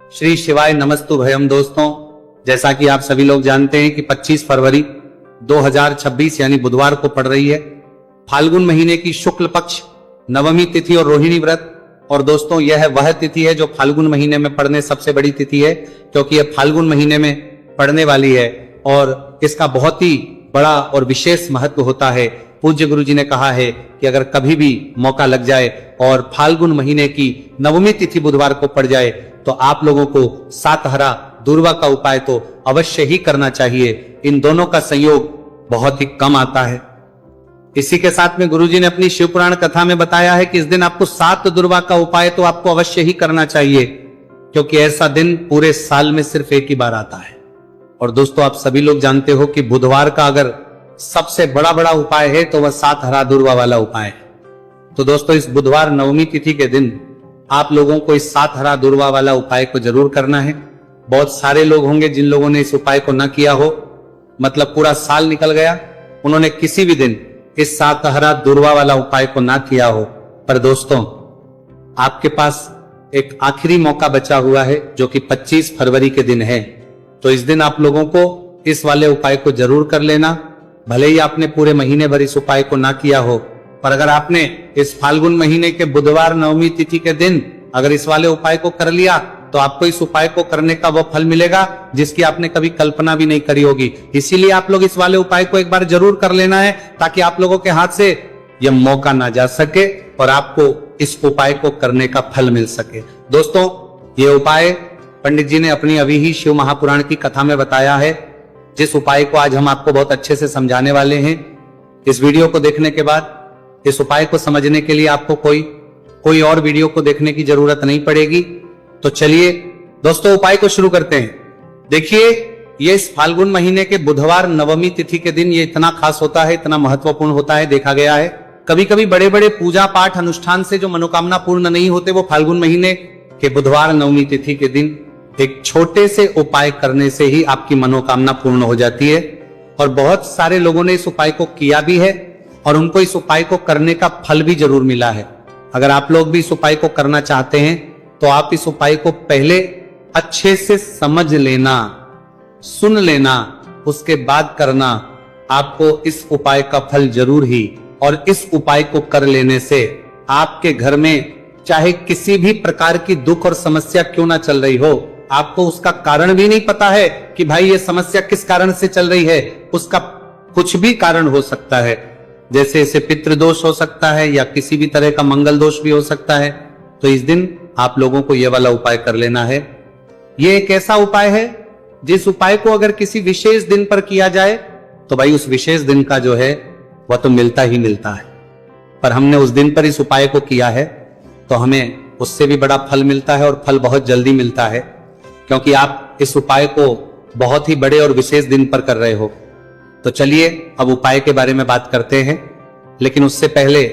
श्री शिवाय नमस्तु भयम। दोस्तों, जैसा कि आप सभी लोग जानते हैं कि 25 फरवरी 2026 यानी बुधवार को पड़ रही है फाल्गुन महीने की शुक्ल पक्ष नवमी तिथि और रोहिणी व्रत। और दोस्तों, यह वह तिथि है जो फाल्गुन महीने में पड़ने सबसे बड़ी तिथि है, क्योंकि यह फाल्गुन महीने में पड़ने वाली है और इसका बहुत ही बड़ा और विशेष महत्व होता है। पूज्य गुरु जी ने कहा है कि अगर कभी भी मौका लग जाए और फाल्गुन महीने की नवमी तिथि बुधवार को पड़ जाए तो आप लोगों को सातहरा दूर्वा का उपाय तो अवश्य ही करना चाहिए। इन दोनों का संयोग बहुत ही कम आता है। इसी के साथ में गुरुजी ने अपनी शिव पुराण कथा में बताया है कि इस दिन आपको 7 दुर्वा का उपाय तो आपको अवश्य ही करना चाहिए, क्योंकि ऐसा दिन पूरे साल में सिर्फ एक ही बार आता है। और दोस्तों, आप सभी लोग जानते हो कि बुधवार का अगर सबसे बड़ा उपाय है तो वह सातहरा दूर्वा वाला उपाय है। तो दोस्तों, इस बुधवार नवमी तिथि के दिन आप लोगों को इस सातहरा दूर्वा वाला उपाय को जरूर करना है। बहुत सारे लोग होंगे जिन लोगों ने इस उपाय को न किया हो, मतलब पूरा साल निकल गया, उन्होंने किसी भी दिन इस सातहरा दूर्वा वाला उपाय को ना किया हो। पर दोस्तों, आपके पास एक आखिरी मौका बचा हुआ है जो कि 25 फरवरी के दिन है। तो इस दिन आप लोगों को इस वाले उपाय को जरूर कर लेना। भले ही आपने पूरे महीने भर इस उपाय को ना किया हो, पर अगर आपने इस फाल्गुन महीने के बुधवार नवमी तिथि के दिन अगर इस वाले उपाय को कर लिया तो आपको इस उपाय को करने का वो फल मिलेगा जिसकी आपने कभी कल्पना भी नहीं करी होगी। इसीलिए आप लोग इस वाले उपाय को एक बार जरूर कर लेना है, ताकि आप लोगों के हाथ से यह मौका ना जा सके और आपको इस उपाय को करने का फल मिल सके। दोस्तों, ये उपाय पंडित जी ने अपनी अभी ही शिव महापुराण की कथा में बताया है, जिस उपाय को आज हम आपको बहुत अच्छे से समझाने वाले हैं। इस वीडियो को देखने के बाद इस उपाय को समझने के लिए आपको कोई और वीडियो को देखने की जरूरत नहीं पड़ेगी। तो चलिए दोस्तों, उपाय को शुरू करते हैं। देखिए, ये इस फाल्गुन महीने के बुधवार नवमी तिथि के दिन ये इतना खास होता है, इतना महत्वपूर्ण होता है। देखा गया है कभी कभी बड़े बड़े पूजा पाठ अनुष्ठान से जो मनोकामना पूर्ण नहीं होते, वो फाल्गुन महीने के बुधवार नवमी तिथि के दिन एक छोटे से उपाय करने से ही आपकी मनोकामना पूर्ण हो जाती है। और बहुत सारे लोगों ने इस उपाय को किया भी है और उनको इस उपाय को करने का फल भी जरूर मिला है। अगर आप लोग भी इस उपाय को करना चाहते हैं तो आप इस उपाय को पहले अच्छे से समझ लेना, सुन लेना, उसके बाद करना। आपको इस उपाय का फल जरूर ही, और इस उपाय को कर लेने से आपके घर में चाहे किसी भी प्रकार की दुख और समस्या क्यों ना चल रही हो, आपको उसका कारण भी नहीं पता है कि भाई ये समस्या किस कारण से चल रही है, उसका कुछ भी कारण हो सकता है। जैसे इसे पितृदोष हो सकता है या किसी भी तरह का मंगल दोष भी हो सकता है। तो इस दिन आप लोगों को यह वाला उपाय कर लेना है। यह एक ऐसा उपाय है जिस उपाय को अगर किसी विशेष दिन पर किया जाए तो भाई उस विशेष दिन का जो है वह तो मिलता ही मिलता है। पर हमने उस दिन पर इस उपाय को किया है तो हमें उससे भी बड़ा फल मिलता है, और फल बहुत जल्दी मिलता है, क्योंकि आप इस उपाय को बहुत ही बड़े और विशेष दिन पर कर रहे हो। तो चलिए अब उपाय के बारे में बात करते हैं, लेकिन उससे पहले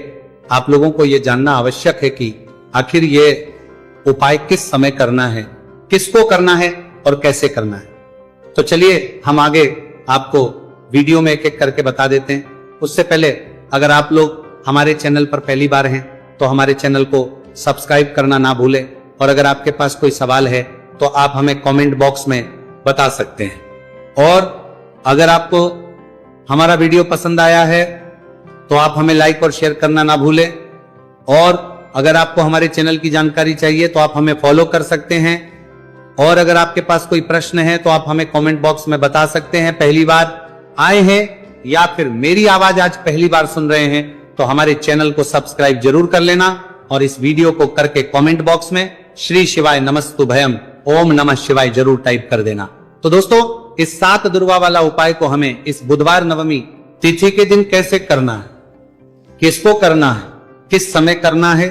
आप लोगों को यह जानना आवश्यक है कि आखिर ये उपाय किस समय करना है, किसको करना है और कैसे करना है। तो चलिए हम आगे आपको वीडियो में एक एक करके बता देते हैं। उससे पहले अगर आप लोग हमारे चैनल पर पहली बार हैं तो हमारे चैनल को सब्सक्राइब करना ना भूलें, और अगर आपके पास कोई सवाल है तो आप हमें कमेंट बॉक्स में बता सकते हैं। और अगर आपको हमारा वीडियो पसंद आया है तो आप हमें लाइक और शेयर करना ना भूलें। और अगर आपको हमारे चैनल की जानकारी चाहिए तो आप हमें फॉलो कर सकते हैं। और अगर आपके पास कोई प्रश्न है तो आप हमें कमेंट बॉक्स में बता सकते हैं। पहली बार आए हैं या फिर मेरी आवाज आज पहली बार सुन रहे हैं तो हमारे चैनल को सब्सक्राइब जरूर कर लेना, और इस वीडियो को करके कमेंट बॉक्स में श्री शिवाय नमस्तु भयम ओम नमः शिवाय जरूर टाइप कर देना। तो दोस्तों, इस 7 दुर्वा वाला उपाय को हमें इस बुधवार नवमी तिथि के दिन कैसे करना है, किसको करना है, किस समय करना है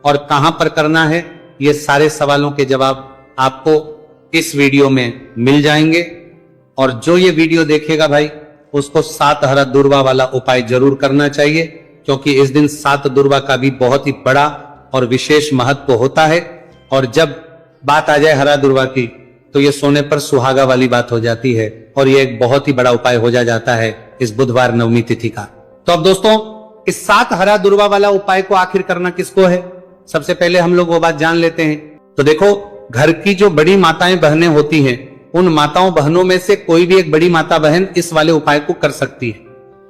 और कहां पर करना है, ये सारे सवालों के जवाब आपको इस वीडियो में मिल जाएंगे। और जो ये वीडियो देखेगा भाई उसको सातहरा दूर्वा वाला उपाय जरूर करना चाहिए, क्योंकि इस दिन 7 दूर्वा का भी बहुत ही बड़ा और विशेष महत्व होता है। और जब बात आ जाए हरा दूर्वा की तो ये सोने पर सुहागा वाली बात हो जाती है, और ये एक बहुत ही बड़ा उपाय हो जाता है इस बुधवार नवमी तिथि का। तो अब दोस्तों, इस 7 हरा दूर्वा वाला उपाय को आखिर करना किसको है, सबसे पहले हम लोग वो बात जान लेते हैं। तो देखो, घर की जो बड़ी माताएं बहनें होती हैं, उन माताओं बहनों में से कोई भी एक बड़ी माता बहन इस वाले उपाय को कर सकती है।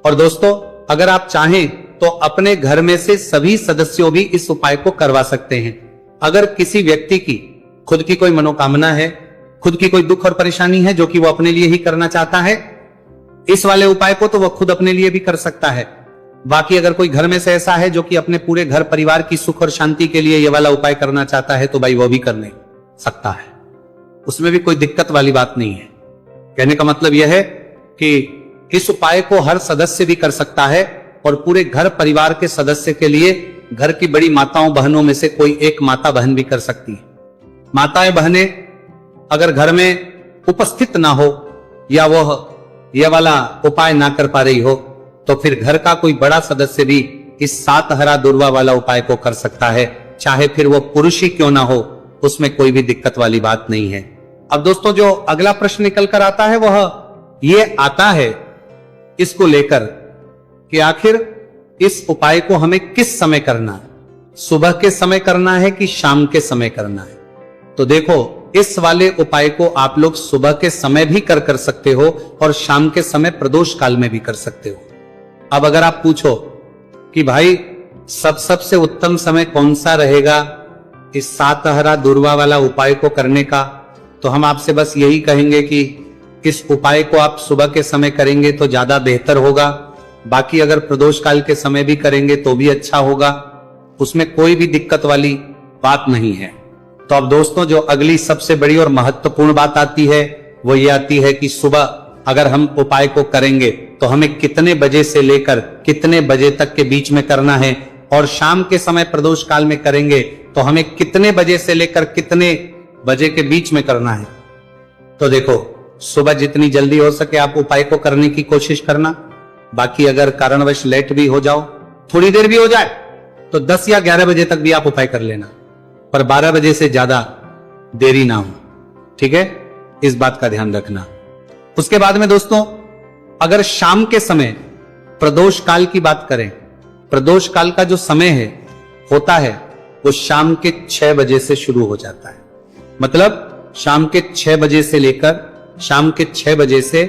और दोस्तों, अगर आप चाहें तो अपने घर में से सभी सदस्यों भी इस उपाय को करवा सकते हैं। अगर किसी व्यक्ति की खुद की कोई मनोकामना है, खुद की कोई दुख और परेशानी है जो कि वो अपने लिए ही करना चाहता है, इस वाले उपाय को तो वह खुद अपने लिए भी कर सकता है। बाकी अगर कोई घर में से ऐसा है जो कि अपने पूरे घर परिवार की सुख और शांति के लिए ये वाला उपाय करना चाहता है, तो भाई वो भी करने सकता है, उसमें भी कोई दिक्कत वाली बात नहीं है। कहने का मतलब यह है कि इस उपाय को हर सदस्य भी कर सकता है और पूरे घर परिवार के सदस्य के लिए घर की बड़ी माताओं बहनों में से कोई एक माता बहन भी कर सकती है। माताएं बहनें अगर घर में उपस्थित ना हो या वह यह वाला उपाय ना कर पा रही हो, तो फिर घर का कोई बड़ा सदस्य भी इस 7 हरा दूर्वा वाला उपाय को कर सकता है, चाहे फिर वो पुरुष ही क्यों ना हो, उसमें कोई भी दिक्कत वाली बात नहीं है। अब दोस्तों, जो अगला प्रश्न निकल कर आता है वह ये आता है इसको लेकर कि आखिर इस उपाय को हमें किस समय करना है, सुबह के समय करना है कि शाम के समय करना है। तो देखो, इस वाले उपाय को आप लोग सुबह के समय भी कर सकते हो और शाम के समय प्रदोष काल में भी कर सकते हो। अब अगर आप पूछो कि भाई सबसे उत्तम समय कौन सा रहेगा इस 7 हरा दूर्वा वाला उपाय को करने का, तो हम आपसे बस यही कहेंगे कि इस उपाय को आप सुबह के समय करेंगे तो ज्यादा बेहतर होगा। बाकी अगर प्रदोष काल के समय भी करेंगे तो भी अच्छा होगा, उसमें कोई भी दिक्कत वाली बात नहीं है। तो अब दोस्तों, जो अगली सबसे बड़ी और महत्वपूर्ण बात आती है वो ये आती है कि सुबह अगर हम उपाय को करेंगे तो हमें कितने बजे से लेकर कितने बजे तक के बीच में करना है, और शाम के समय प्रदोष काल में करेंगे तो हमें कितने बजे से लेकर कितने बजे के बीच में करना है। तो देखो, सुबह जितनी जल्दी हो सके आप उपाय को करने की कोशिश करना। बाकी अगर कारणवश लेट भी हो जाओ, थोड़ी देर भी हो जाए, तो 10 या 11 बजे तक भी आप उपाय कर लेना, पर 12 बजे से ज्यादा देरी ना हो। ठीक है, इस बात का ध्यान रखना। उसके बाद में दोस्तों, अगर शाम के समय प्रदोष काल की बात करें, प्रदोष काल का जो समय है होता है वो शाम के 6 बजे से शुरू हो जाता है। मतलब शाम के 6 बजे से लेकर शाम के 6 बजे से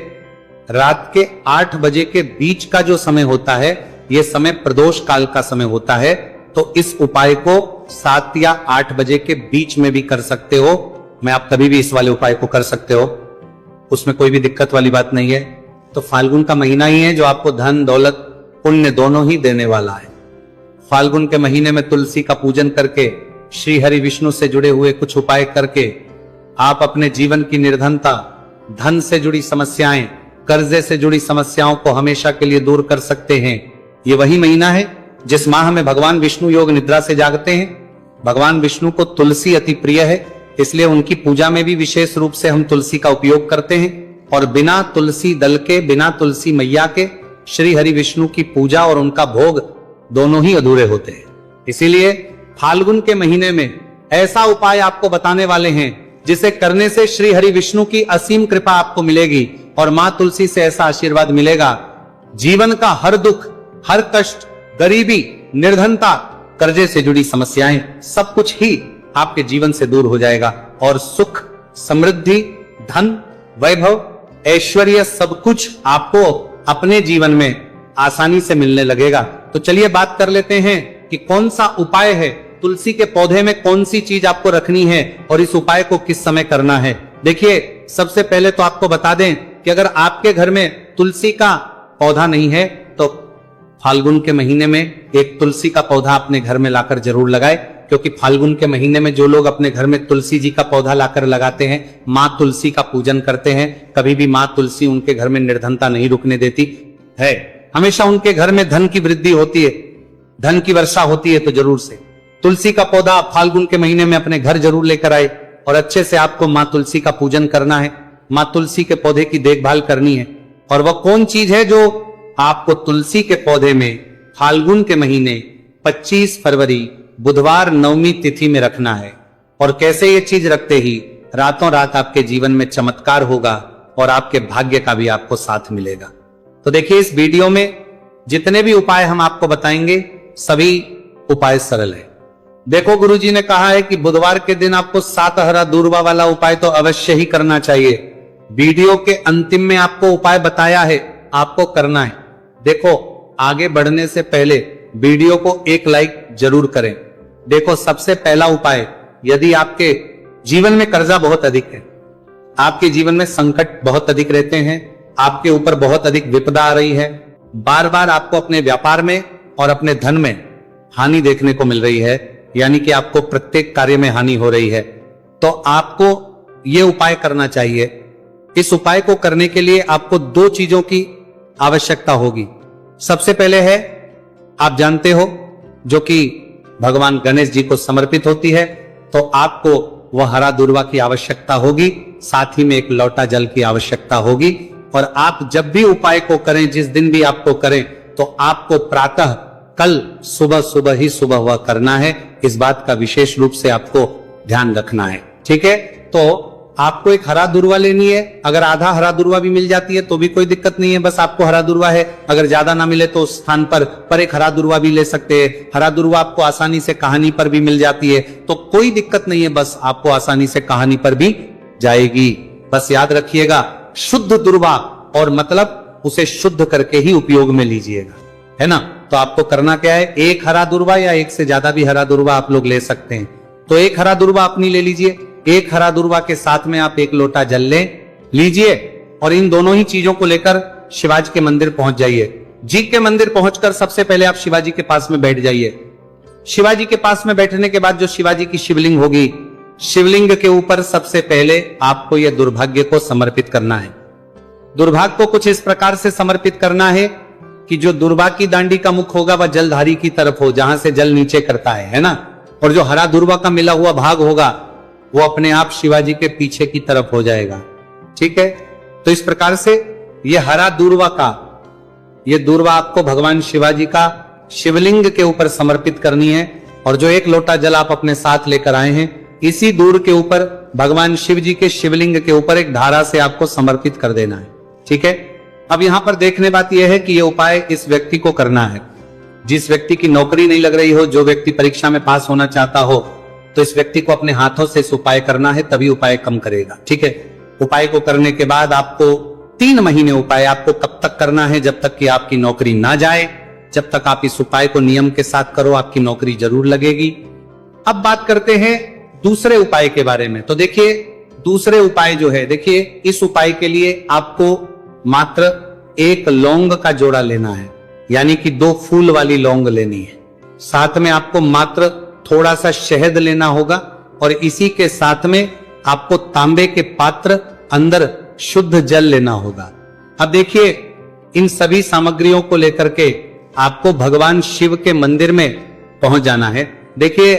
रात के 8 बजे के बीच का जो समय होता है, यह समय प्रदोष काल का समय होता है। तो इस उपाय को 7 या 8 बजे के बीच में भी कर सकते हो। मैं आप कभी भी इस वाले उपाय को कर सकते हो, उसमें कोई भी दिक्कत वाली बात नहीं है। तो फाल्गुन का महीना ही है जो आपको धन दौलत पुण्य दोनों ही देने वाला है। फाल्गुन के महीने में तुलसी का पूजन करके, श्री हरि विष्णु से जुड़े हुए कुछ उपाय करके आप अपने जीवन की निर्धनता, धन से जुड़ी समस्याएं, कर्जे से जुड़ी समस्याओं को हमेशा के लिए दूर कर सकते हैं। ये वही महीना है जिस माह में भगवान विष्णु योग निद्रा से जागते हैं। भगवान विष्णु को तुलसी अति प्रिय है, इसलिए उनकी पूजा में भी विशेष रूप से हम तुलसी का उपयोग करते हैं। और बिना तुलसी दल के, बिना तुलसी मैया के श्री हरि विष्णु की पूजा और उनका भोग दोनों ही अधूरे होते हैं। इसीलिए फाल्गुन के महीने में ऐसा उपाय आपको बताने वाले हैं जिसे करने से श्री हरि विष्णु की असीम कृपा आपको मिलेगी और मां तुलसी से ऐसा आशीर्वाद मिलेगा, जीवन का हर दुख, हर कष्ट, गरीबी, निर्धनता, कर्जे से जुड़ी समस्याएं, सब कुछ ही आपके जीवन से दूर हो जाएगा और सुख, समृद्धि, धन, वैभव, ऐश्वर्य सब कुछ आपको अपने जीवन में आसानी से मिलने लगेगा। तो चलिए बात कर लेते हैं कि कौन सा उपाय है, तुलसी के पौधे में कौन सी चीज आपको रखनी है और इस उपाय को किस समय करना है। देखिए, सबसे पहले तो आपको बता दें कि अगर आपके घर में तुलसी का पौधा नहीं है तो फाल्गुन के महीने में एक तुलसी का पौधा अपने घर में लाकर जरूर लगाए, क्योंकि फाल्गुन के महीने में जो लोग अपने घर में तुलसी जी का पौधा लाकर लगाते हैं, मां तुलसी का पूजन करते हैं, कभी भी मां तुलसी उनके घर में निर्धनता नहीं रुकने देती है। हमेशा उनके घर में धन की वृद्धि होती है, धन की वर्षा होती है। तो जरूर से तुलसी का पौधा फाल्गुन के महीने में अपने घर जरूर लेकर आए और अच्छे से आपको मां तुलसी का पूजन करना है, मां तुलसी के पौधे की देखभाल करनी है। और वह कौन चीज है जो आपको तुलसी के पौधे में फाल्गुन के महीने 25 फरवरी बुधवार नवमी तिथि में रखना है। और कैसे ये चीज रखते ही रातों रात आपके जीवन में चमत्कार होगा और आपके भाग्य का भी आपको साथ मिलेगा। तो देखिए, इस वीडियो में जितने भी उपाय हम आपको बताएंगे सभी उपाय सरल है। देखो गुरुजी ने कहा है कि बुधवार के दिन आपको 7 हरा दूर्वा वाला उपाय तो अवश्य ही करना चाहिए। वीडियो के अंतिम में आपको उपाय बताया है, आपको करना है। देखो आगे बढ़ने से पहले वीडियो को एक लाइक जरूर करें। देखो सबसे पहला उपाय, यदि आपके जीवन में कर्जा बहुत अधिक है, आपके जीवन में संकट बहुत अधिक रहते हैं, आपके ऊपर बहुत अधिक विपदा आ रही है, बार बार आपको अपने व्यापार में और अपने धन में हानि देखने को मिल रही है, यानी कि आपको प्रत्येक कार्य में हानि हो रही है, तो आपको यह उपाय करना चाहिए। इस उपाय को करने के लिए आपको 2 चीजों की आवश्यकता होगी। सबसे पहले है, आप जानते हो, जो कि भगवान गणेश जी को समर्पित होती है, तो आपको वह हरा दूर्वा की आवश्यकता होगी, साथ ही में एक लोटा जल की आवश्यकता होगी। और आप जब भी उपाय को करें, जिस दिन भी आपको करें, तो आपको प्रातः कल सुबह ही सुबह वह करना है। इस बात का विशेष रूप से आपको ध्यान रखना है, ठीक है। तो आपको एक हरा दूर्वा लेनी है। अगर आधा हरा दूर्वा भी मिल जाती है तो भी कोई दिक्कत नहीं है, बस आपको हरा दूर्वा है। अगर ज्यादा ना मिले तो उस स्थान पर एक हरा दूर्वा भी ले सकते हैं। हरा दूर्वा आपको आसानी से कहानी पर भी मिल जाती है, तो कोई दिक्कत नहीं है, बस आपको आसानी से कहानी पर भी जाएगी। बस याद रखिएगा, शुद्ध दूर्वा, और मतलब उसे शुद्ध करके ही उपयोग में लीजिएगा, है ना। तो आपको करना क्या है, एक हरा दूर्वा या एक से ज्यादा भी हरा दूर्वा आप लोग ले सकते हैं। तो एक हरा दूर्वा अपनी ले लीजिए। एक हरा दूर्वा के साथ में आप एक लोटा जल ले लीजिए, और इन दोनों ही चीजों को लेकर शिवाजी के मंदिर पहुंच जाइए। जी के मंदिर पहुंचकर सबसे पहले आप शिवाजी के पास में बैठ जाइए। शिवाजी के पास में बैठने के बाद जो शिवाजी की शिवलिंग होगी, शिवलिंग के ऊपर सबसे पहले आपको यह दुर्भाग्य को समर्पित करना है। दुर्भाग्य को कुछ इस प्रकार से समर्पित करना है कि जो दुर्वा की दांडी का मुख होगा वह जलधारी की तरफ हो, जहां से जल नीचे करता है ना। और जो हरा दुर्वा का मिला हुआ भाग होगा वो अपने आप शिवाजी के पीछे की तरफ हो जाएगा, ठीक है। तो इस प्रकार से ये हरा दूर्वा का, ये दूर्वा आपको भगवान शिवाजी का शिवलिंग के ऊपर समर्पित करनी है। और जो एक लोटा जल आप अपने साथ लेकर आए हैं, इसी दूर के ऊपर भगवान शिव जी के शिवलिंग के ऊपर एक धारा से आपको समर्पित कर देना है, ठीक है। अब यहां पर देखने बात यह है कि यह उपाय इस व्यक्ति को करना है जिस व्यक्ति की नौकरी नहीं लग रही हो, जो व्यक्ति परीक्षा में पास होना चाहता हो, तो इस व्यक्ति को अपने हाथों से इस उपाय करना है, तभी उपाय कम करेगा, ठीक है। उपाय को करने के बाद आपको 3 महीने उपाय आपको कब तक करना है, जब तक कि आपकी नौकरी ना जाए। जब तक आप इस उपाय को नियम के साथ करो, आपकी नौकरी जरूर लगेगी। अब बात करते हैं दूसरे उपाय के बारे में। तो देखिए दूसरे उपाय जो है, देखिए इस उपाय के लिए आपको मात्र 1 लौंग का जोड़ा लेना है, यानी कि 2 फूल वाली लौंग लेनी है। साथ में आपको मात्र थोड़ा सा शहद लेना होगा, और इसी के साथ में आपको तांबे के पात्र, अंदर शुद्ध जल लेना होगा। अब देखिए इन सभी सामग्रियों को लेकर के आपको भगवान शिव के मंदिर में पहुंच जाना है। देखिए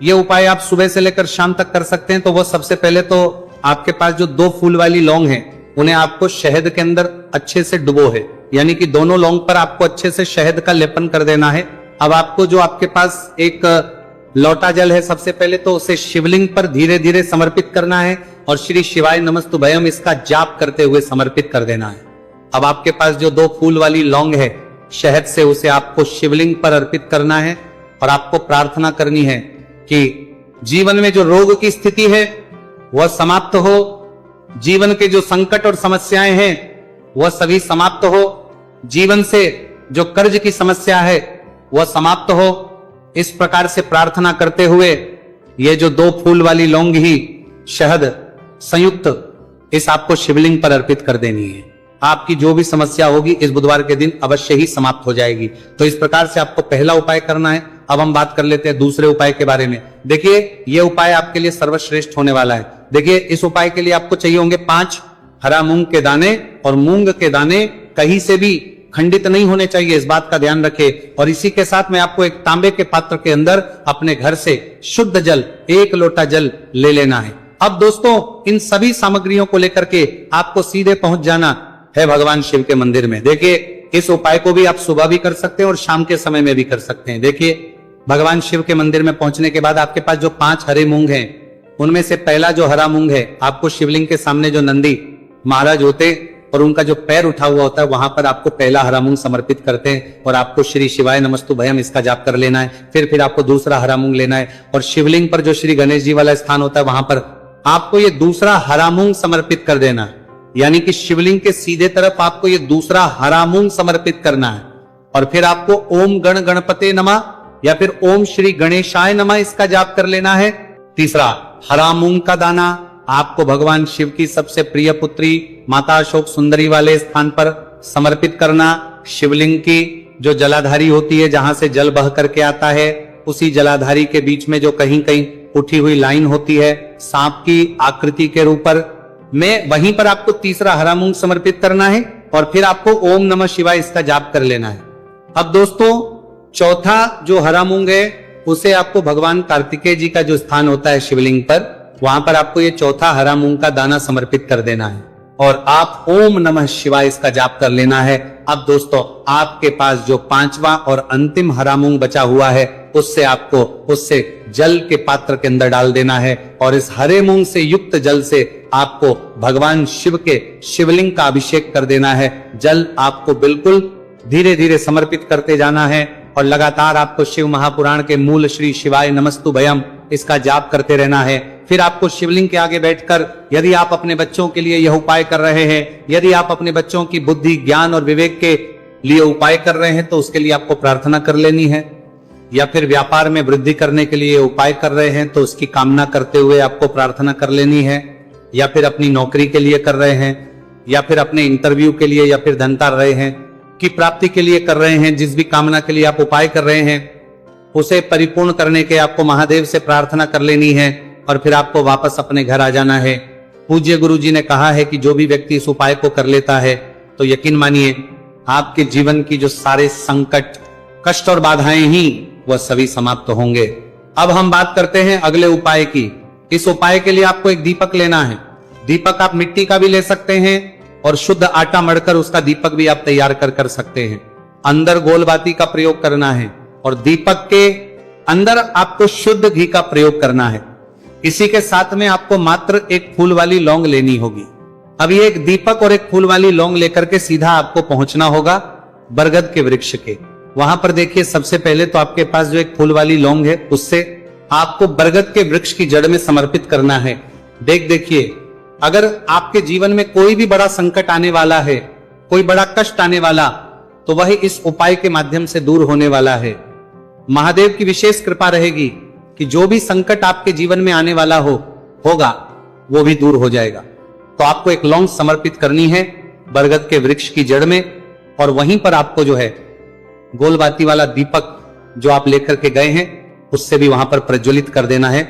ये उपाय आप सुबह से लेकर शाम तक कर सकते हैं। तो वो सबसे पहले तो आपके पास जो 2 फूल वाली लौंग है, उन्हें आपको शहद के अंदर अच्छे से डुबो है, यानी कि दोनों लौंग पर आपको अच्छे से शहद का लेपन कर देना है। अब आपको जो आपके पास एक लोटा जल है, सबसे पहले तो उसे शिवलिंग पर धीरे धीरे समर्पित करना है, और श्री शिवाय नमस्तुभयम इसका जाप करते हुए समर्पित कर देना है। अब आपके पास जो 2 फूल वाली लौंग है, शहद से उसे आपको शिवलिंग पर अर्पित करना है, और आपको प्रार्थना करनी है कि जीवन में जो रोग की स्थिति है वह समाप्त हो, जीवन के जो संकट और समस्याएं हैं वह सभी समाप्त हो, जीवन से जो कर्ज की समस्या है वह समाप्त हो। इस प्रकार से प्रार्थना करते हुए ये जो 2 फूल वाली लौंग ही शहद संयुक्त इस आपको शिवलिंग पर अर्पित कर देनी है। आपकी जो भी समस्या होगी इस बुधवार के दिन अवश्य ही समाप्त हो जाएगी। तो इस प्रकार से आपको पहला उपाय करना है। अब हम बात कर लेते हैं दूसरे उपाय के बारे में। देखिए ये उपाय आपके लिए सर्वश्रेष्ठ होने वाला है। देखिए इस उपाय के लिए आपको चाहिए होंगे 5 हरा मूंग के दाने, और मूंग के दाने कहीं से भी खंडित नहीं होने चाहिए, इस बात का ध्यान रखें। और इसी के साथ में आपको एक तांबे के पात्र के अंदर अपने घर से शुद्ध जल 1 लोटा जल ले लेना है। अब दोस्तों इन सभी सामग्रियों को लेकर के आपको सीधे पहुंच जाना है भगवान शिव के मंदिर में। देखिए इस उपाय को भी आप सुबह भी कर सकते हैं और शाम के समय में भी कर सकते हैं। देखिए भगवान शिव के मंदिर में पहुंचने के बाद आपके पास जो 5 हरे मूंग हैं, उनमें से पहला जो हरा मूंग है आपको शिवलिंग के सामने जो नंदी महाराज होते और उनका जो पैर उठा हुआ होता है वहां पर आपको पहला हरा मूंग समर्पित करते हैं और आपको श्री शिवाय नमस्तु भयम इसका जाप कर लेना है। फिर आपको दूसरा हरा मूंग लेना है और शिवलिंग पर जो श्री गणेश जी वाला स्थान होता है वहां पर आपको ये दूसरा हरा मूंग समर्पित कर देना है। यानी कि शिवलिंग के सीधे तरफ आपको ये दूसरा हरा मूंग समर्पित करना है और फिर आपको ओम गण गणपते नमः या फिर ओम श्री गणेशाय नमः इसका जाप कर लेना है। तीसरा हरा मूंग का दाना आपको भगवान शिव की सबसे प्रिय पुत्री माता अशोक सुंदरी वाले स्थान पर समर्पित करना। शिवलिंग की जो जलाधारी होती है जहां से जल बह करके आता है उसी जलाधारी के बीच में जो कहीं कहीं उठी हुई लाइन होती है सांप की आकृति के रूप में वहीं पर आपको तीसरा हरा मूंग समर्पित करना है और फिर आपको ओम नमः शिवाय इसका जाप कर लेना है। अब दोस्तों चौथा जो हरा मूंग है उसे आपको भगवान कार्तिकेय जी का जो स्थान होता है शिवलिंग पर वहां पर आपको ये चौथा हरा मूंग का दाना समर्पित कर देना है और आप ओम नमः शिवाय इसका जाप कर लेना है। अब दोस्तों आपके पास जो पांचवा और अंतिम हरा मूंग बचा हुआ है उससे जल के पात्र के अंदर डाल देना है और इस हरे मूंग से युक्त जल से आपको भगवान शिव के शिवलिंग का अभिषेक कर देना है। जल आपको बिल्कुल धीरे धीरे समर्पित करते जाना है और लगातार आपको शिव महापुराण के मूल श्री शिवाय नमस्तु भयम इसका जाप करते रहना है। फिर आपको शिवलिंग के आगे बैठकर यदि आप अपने बच्चों के लिए यह उपाय कर रहे हैं, यदि आप अपने बच्चों की बुद्धि ज्ञान और विवेक के लिए उपाय कर रहे हैं तो उसके लिए आपको प्रार्थना कर लेनी है, या फिर व्यापार में वृद्धि करने के लिए उपाय कर रहे हैं तो उसकी कामना करते हुए आपको प्रार्थना कर लेनी है, या फिर अपनी नौकरी के लिए कर रहे हैं या फिर अपने इंटरव्यू के लिए या फिर धनता रहे हैं की प्राप्ति के लिए कर रहे हैं, जिस भी कामना के लिए आप उपाय कर रहे हैं उसे परिपूर्ण करने के आपको महादेव से प्रार्थना कर लेनी है और फिर आपको वापस अपने घर आ जाना है। पूज्य गुरु जी ने कहा है कि जो भी व्यक्ति इस उपाय को कर लेता है तो यकीन मानिए आपके जीवन की जो सारे संकट कष्ट और बाधाएं ही वह सभी समाप्त होंगे। अब हम बात करते हैं अगले उपाय की। इस उपाय के लिए आपको एक दीपक लेना है। दीपक आप मिट्टी का भी ले सकते हैं और शुद्ध आटा मढ़कर उसका दीपक भी आप तैयार कर सकते हैं। अंदर गोलबाती का प्रयोग करना है और दीपक के अंदर आपको शुद्ध घी का प्रयोग करना है। इसी के साथ में आपको मात्र एक फूल वाली लौंग लेनी होगी। अब ये एक दीपक और एक फूल वाली लौंग लेकर के सीधा आपको पहुंचना होगा बरगद के वृक्ष के। वहां पर देखिए सबसे पहले तो आपके पास जो एक फूल वाली लौंग है उससे आपको बरगद के वृक्ष की जड़ में समर्पित करना है। देखिए अगर आपके जीवन में कोई भी बड़ा संकट आने वाला है, कोई बड़ा कष्ट आने वाला, तो वह इस उपाय के माध्यम से दूर होने वाला है। महादेव की विशेष कृपा रहेगी कि जो भी संकट आपके जीवन में आने वाला होगा वो भी दूर हो जाएगा। तो आपको एक लौंग समर्पित करनी है बरगद के वृक्ष की जड़ में और वहीं पर आपको जो है गोलबाती वाला दीपक जो आप लेकर के गए हैं उससे भी वहां पर प्रज्वलित कर देना है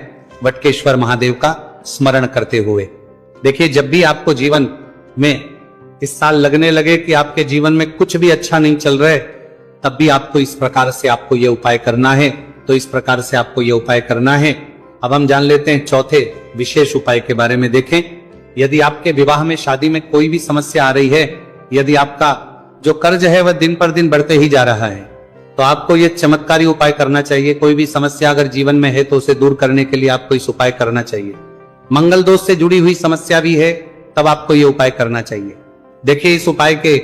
वटकेश्वर महादेव का स्मरण करते हुए। देखिए जब भी आपको जीवन में इस साल लगने लगे कि आपके जीवन में कुछ भी अच्छा नहीं चल रहा है तब भी आपको इस प्रकार से आपको यह उपाय करना है। तो इस प्रकार से आपको यह उपाय करना है। अब हम जान लेते हैं चौथे विशेष उपाय के बारे में। देखें यदि आपके विवाह में शादी में कोई भी समस्या आ रही है, यदि आपका जो कर्ज है वह दिन पर दिन बढ़ते ही जा रहा है तो आपको यह चमत्कारी उपाय करना चाहिए। कोई भी समस्या अगर जीवन में है तो उसे दूर करने के लिए आपको इस उपाय करना चाहिए। मंगल दोष से जुड़ी हुई समस्या भी है तब आपको यह उपाय करना चाहिए। देखिए इस उपाय के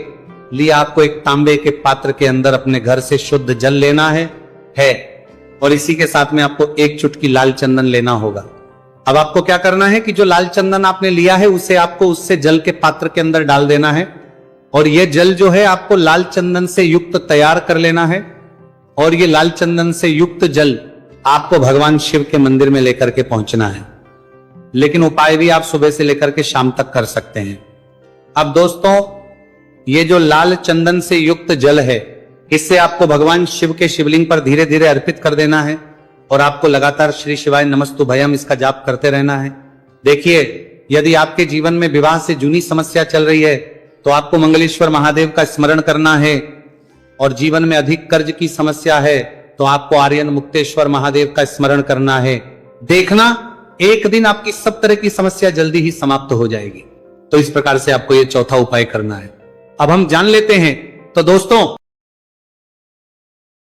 लिए आपको एक तांबे के पात्र के अंदर अपने घर से शुद्ध जल लेना है और इसी के साथ में आपको एक चुटकी लाल चंदन लेना होगा। अब आपको क्या करना है कि जो लाल चंदन आपने लिया है उसे आपको उससे जल के पात्र के अंदर डाल देना है और यह जल जो है आपको लाल चंदन से युक्त तैयार कर लेना है और ये लाल चंदन से युक्त जल आपको भगवान शिव के मंदिर में लेकर के पहुंचना है। लेकिन उपाय भी आप सुबह से लेकर के शाम तक कर सकते हैं। अब दोस्तों ये जो लाल चंदन से युक्त जल है इससे आपको भगवान शिव के शिवलिंग पर धीरे धीरे अर्पित कर देना है और आपको लगातार श्री शिवाय नमस्तु भयम इसका जाप करते रहना है। देखिए यदि आपके जीवन में विवाह से जुनी समस्या चल रही है तो आपको मंगलेश्वर महादेव का स्मरण करना है और जीवन में अधिक कर्ज की समस्या है तो आपको आर्यन मुक्तेश्वर महादेव का स्मरण करना है। देखना एक दिन आपकी सब तरह की समस्या जल्दी ही समाप्त हो जाएगी। तो इस प्रकार से आपको ये चौथा उपाय करना है। अब हम जान लेते हैं। तो दोस्तों